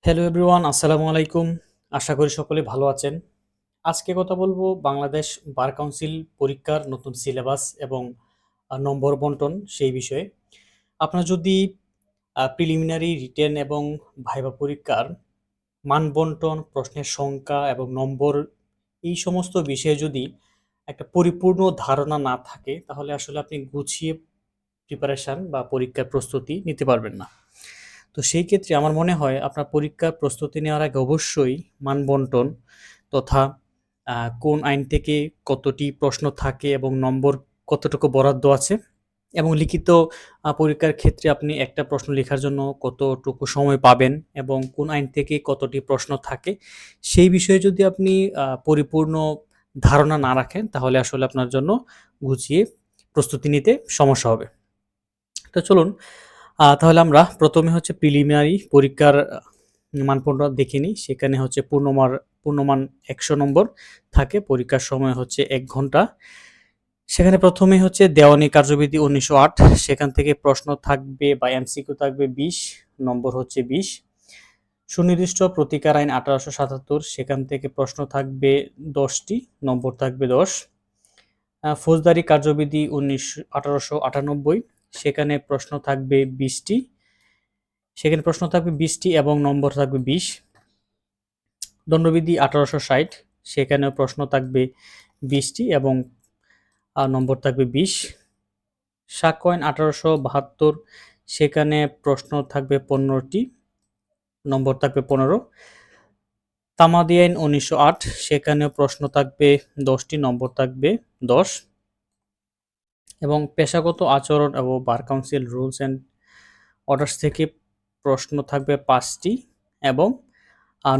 Hello everyone, আসসালামু আলাইকুম। আশা করি সকলে ভালো আছেন। আজকে কথা বলবো বাংলাদেশ বার কাউন্সিল পরীক্ষার নতুন সিলেবাস এবং নম্বর বন্টন সেই বিষয়ে। আপনার যদি প্রিলিমিনারি, রিটেন এবং ভাইভা পরীক্ষার মান বন্টন, প্রশ্নের সংখ্যা এবং নম্বর এই সমস্ত বিষয়ে যদি একটা পরিপূর্ণ ধারণা না থাকে, তাহলে আসলে আপনি গুছিয়ে প্রিপারেশন বা পরীক্ষার প্রস্তুতি নিতে পারবেন না। তো সেই ক্ষেত্রে আমার মনে হয় আপনার পরীক্ষার প্রস্তুতি নেওয়ার আগে অবশ্যই মানবন্টন তথা কোন আইন থেকে কতটি প্রশ্ন থাকে এবং নম্বর কতটুকু বরাদ্দ আছে এবং লিখিত পরীক্ষার ক্ষেত্রে আপনি একটা প্রশ্ন লেখার জন্য কতটুকু সময় পাবেন এবং কোন আইন থেকে কতটি প্রশ্ন থাকে সেই বিষয়ে যদি আপনি পরিপূর্ণ ধারণা না রাখেন, তাহলে আসলে আপনার জন্য গুছিয়ে প্রস্তুতি নিতে সমস্যা হবে। তো চলুন, তাহলে আমরা প্রথমে হচ্ছে প্রিলিমিনারি পরীক্ষার মানপত্র দেখে নিই। সেখানে হচ্ছে পূর্ণমান ১০০ নম্বর থাকে। পরীক্ষার সময় হচ্ছে ১ ঘন্টা। সেখানে প্রথমে হচ্ছে দেওয়ানি কার্যবিধি ১৯০৮, সেখান থেকে প্রশ্ন থাকবে বা এমসিকিউ থাকবে ২০ নম্বর হচ্ছে ২০। সুনির্দিষ্ট প্রতিকার আইন ১৮৭৭, সেখান থেকে প্রশ্ন থাকবে ১০টি, নম্বর থাকবে ১০। ফৌজদারি কার্যবিধি ১৮৯৮, সেখানে প্রশ্ন থাকবে ২০টি, সেখানে প্রশ্ন থাকবে ২০টি এবং নম্বর থাকবে ২০। দণ্ডবিধি ১৮৬০, সেখানেও প্রশ্ন থাকবে ২০টি এবং নম্বর থাকবে ২০। সাক্ষ্য আইন ১৮৭২, সেখানে প্রশ্ন থাকবে ১৫টি, নম্বর থাকবে ১৫। তামাদি আইন ১৯০৮, সেখানেও প্রশ্ন থাকবে ১০টি, নম্বর থাকবে ১০। এবং পেশাগত আচরণ এবং bar council rules and orders থেকে প্রশ্ন থাকবে ৫টি এবং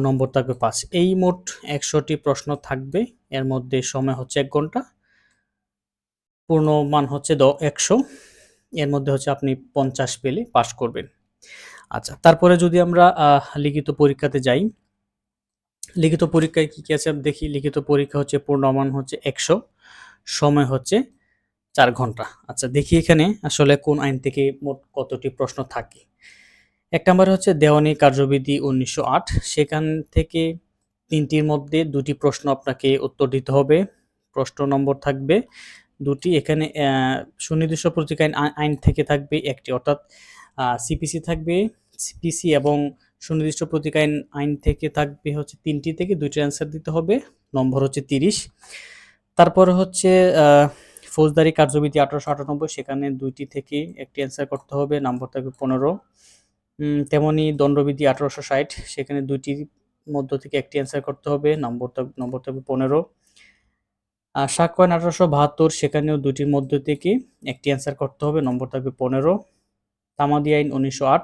নম্বর থাকবে ৫। এই মোট ১০০টি প্রশ্ন থাকবে। এর মধ্যে সময় হচ্ছে ১ ঘন্টা, পূর্ণমান হচ্ছে ১০০। এর মধ্যে হচ্ছে আপনি ৫০ পেলে পাস করবেন। আচ্ছা, তারপরে যদি আমরা লিখিত পরীক্ষাতে যাই, লিখিত পরীক্ষায় কি আছে দেখি। লিখিত পরীক্ষা হচ্ছে পূর্ণমান হচ্ছে ১০০, সময় হচ্ছে ৪ ঘন্টা। আচ্ছা, দেখি এখানে আসলে কোন আইন থেকে মোট কতটি প্রশ্ন থাকে। ১ নম্বরে হচ্ছে দেওয়ানি কার্যবিধি ১৯০৮, সেখান থেকে ৩টির মধ্যে ২টি প্রশ্ন আপনাকে উত্তর দিতে হবে। প্রশ্ন নম্বর থাকবে ২টি। এখানে সুনির্দিষ্ট প্রতীক আইন থেকে থাকবে ১টি, অর্থাৎ সিপিসি থাকবে। সিপিসি এবং সুনির্দিষ্ট প্রতীক আইন থেকে থাকবে হচ্ছে ৩টি, থেকে ২টির অ্যান্সার দিতে হবে, নম্বর হচ্ছে ৩০। তারপরে হচ্ছে ফৌজদারি কার্যবিধি ১৮৯৮, সেখানে ২টি থেকে ১টি অ্যান্সার করতে হবে, নম্বর থাকবে ১৫। তেমনি দণ্ডবিধি ১৮৬০, সেখানে ২টির মধ্য থেকে ১টি অ্যান্সার করতে হবে, নম্বর থাকবে ১৫। সাক্ষ্য আইন ১৮৭২, সেখানেও ২টির মধ্য থেকে ১টি অ্যান্সার করতে হবে, নম্বর থাকবে ১৫। তামাদি আইন ১৯০৮,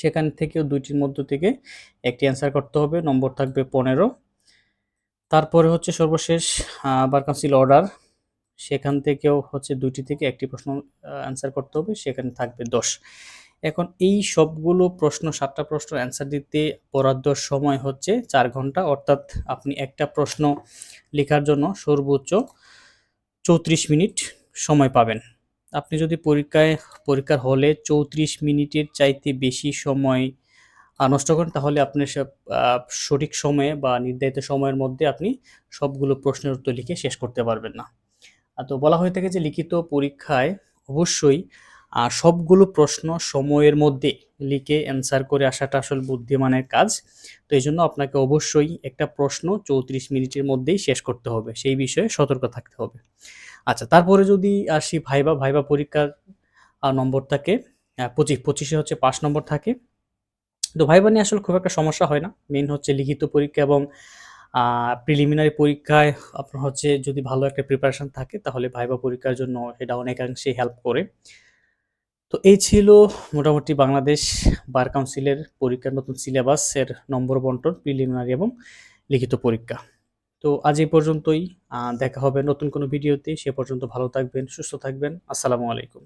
সেখান থেকেও ২টির মধ্য থেকে ১টি অ্যান্সার করতে হবে, নম্বর থাকবে ১৫। তারপরে হচ্ছে সর্বশেষ বার কাউন্সিল অর্ডার, সেখান থেকেও হচ্ছে ২টি থেকে ১টি প্রশ্ন অ্যান্সার করতে হবে, সেখানে থাকবে ১০। এখন এই সবগুলো প্রশ্ন, ৭টা প্রশ্ন অ্যান্সার দিতে বরাদ্দ সময় হচ্ছে ৪ ঘন্টা, অর্থাৎ আপনি একটা প্রশ্ন লেখার জন্য সর্বোচ্চ ৩৪ মিনিট সময় পাবেন। আপনি যদি পরীক্ষার হলে ৩৪ মিনিটের চাইতে বেশি সময় নষ্ট করেন, তাহলে আপনি সঠিক সময়ে বা নির্ধারিত সময়ের মধ্যে আপনি সবগুলো প্রশ্নের উত্তর লিখে শেষ করতে পারবেন না। তো বলা হয়ে থাকে যে লিখিত পরীক্ষায় অবশ্যই সবগুলো প্রশ্ন সময়ের মধ্যে লিখে অ্যান্সার করে আসাটা আসলে বুদ্ধিমানের কাজ। তো এইজন্য আপনাকে অবশ্যই একটা প্রশ্ন ৩৪ মিনিটের মধ্যেই শেষ করতে হবে। সেই বিষয়ে সতর্ক থাকতে হবে। আচ্ছা, তারপরে যদি আসি ভাইবা পরীক্ষার নম্বর থাকে ২৫ এ হচ্ছে ৫ নম্বর থাকে। তো ভাইবা নিয়ে আসলে খুব একটা সমস্যা হয় না। মেইন হচ্ছে লিখিত পরীক্ষা এবং প্রিলিমিনারি পরীক্ষায় আপনার হচ্ছে যদি ভালো একটা প্রিপারেশন থাকে, তাহলে ভাইবা পরীক্ষার জন্য এটা অনেকাংশেই হেল্প করে। তো এই ছিল মোটামুটি বাংলাদেশ বার কাউন্সিলের পরীক্ষার নতুন সিলেবাসের নম্বর বন্টন, প্রিলিমিনারি এবং লিখিত পরীক্ষা। তো আজ এই পর্যন্তই। দেখা হবে নতুন কোনো ভিডিওতে। সে পর্যন্ত ভালো থাকবেন, সুস্থ থাকবেন। আসসালামু আলাইকুম।